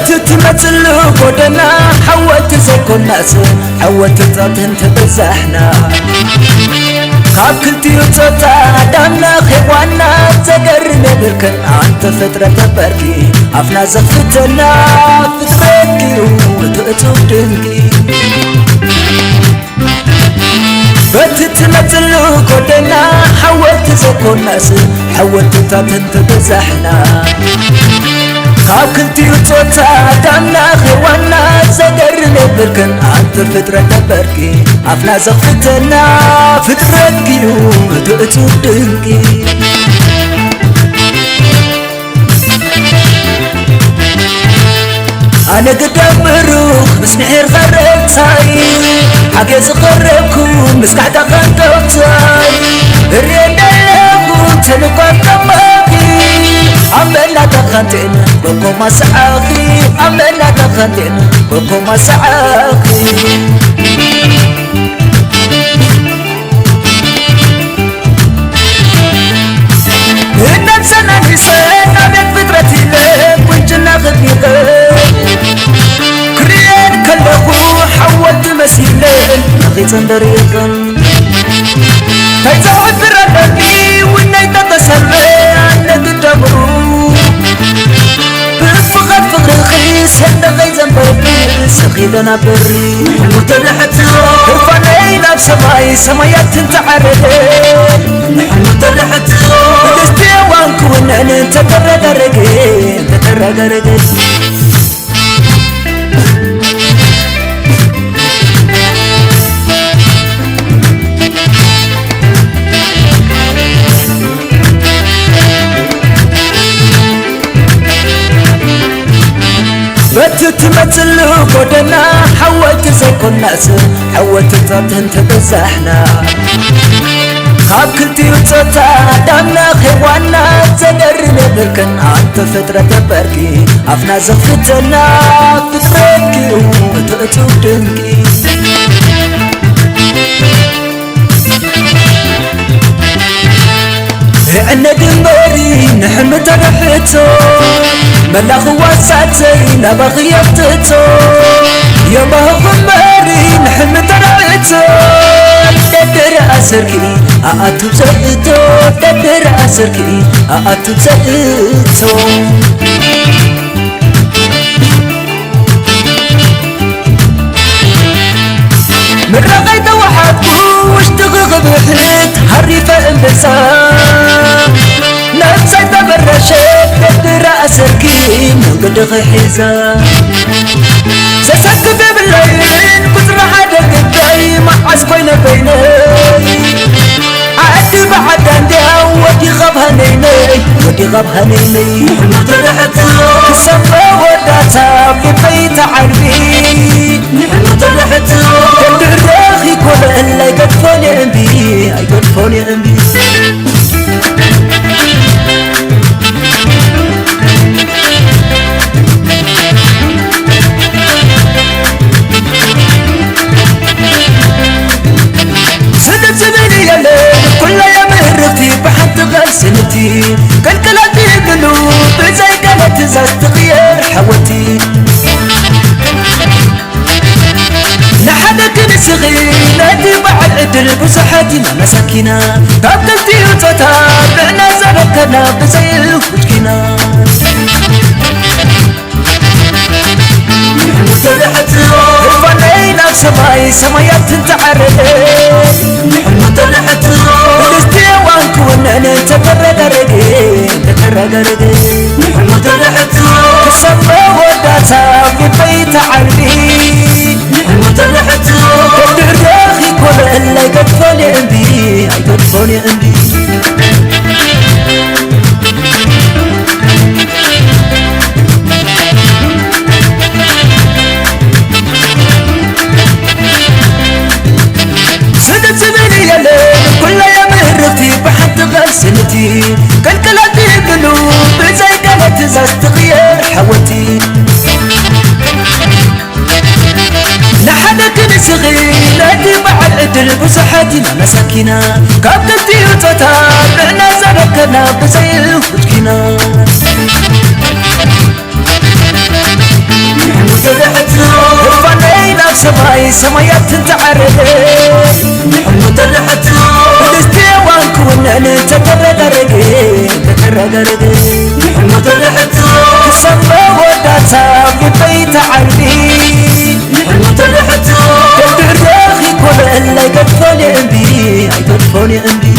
بتتمثل قدنا حوت زيكو الناس حوت تطن تبزحنا خاب كنتي وتطا دامنا خيوانا تقرنا بركن انت فترة تبركي عفنا زفتنا فتركي وتقتب دنكي بتتمثل قدنا حوت زيكو الناس حوت تطن تبزحنا خاب كنتي وتوتا دامنا خيوانا زقرنا بركن انت فترة تبركي عفنا زفتنا فتركي وتقتب دنكي أنا قدام بروخ مسنحير غربتاي حاجز غربكم مسكعتا غنطبتاي الرين دلقو تنقاط دماغي عملنا تخنتين بكم مسعاخي عملنا تخنتين بكم مسعاخي النفسنا نسينا من فترتي لك وانجلنا غديقك كريان كلهو حولت مسيلين نغي تندريقا تيزاوت برادني وناي تتسري عنك الدمرو بفقد فقر الخيس هندا غي زنبربي سخيدنا بري متلحتو رفانينا بسماي سمايات تنتعردين نحن متلحتو بدستي وانكو ونحن تترقرقين تترقرقين بتتمثل قدنا حوت زيكو الناس حوت تطن تبزحنا خاب كنتي وتطا دامنا خيوانا تقرنا بركن انت فترة تبركي عفنا زفتنا فتركي وتقتب دنكي عنا دمري نحمد رحتو ملاخ واساتي نبغي يفتتو يا ما غمري نحمد رحتو دبر أسركي أأتو بزقتو دبر أسركي أأتو بزقتو من رغيت وحدكو واشتغل بحلت حريفة انبسا نفسي تبرشت دبر أسركي من قدغ حيزا زسكت بالليل كتر حدا قدي ما عسكوين بيني عدي بعد عندي ودي غبها نيني ودي غبها نيني متلحتو سما وداتا ببيت عربي متلحتو الراخي كل اللي قدفوني عندي اي قدفوني عندي سنتي كالكلاتي قلوب زي كانت زاز تغير حوتي نحدك نسغي نادي بعد عدل بصحتي ما مساكينا تابدلتي وتتابعنا زركنا بزي الفجكنا متلحتو رفانينا بسماي سمايات تنتعردين نحن متلحتو بدستي وانكو ونحن تترقرقين نحن متلحتو كسما وداتا في بيت عربي نحن متلحتو الراخي كل اللي قدفوني عندي اي قدفوني عندي سنتي كالكلاتي قلوب زي كانت زاز تغير حوتي نحدك نسغي نادي مع العدل بصحتي ما مساكينا كابتلتي وتتابعنا زركنا بزي الفجكنا تنتعرض نحن ترحتو دستيوان كنا نتكرغرغ نحن ترحتو سما وداتا ببيت عربي نحن ترحتو تدرخي كل اللي قد فوني عندي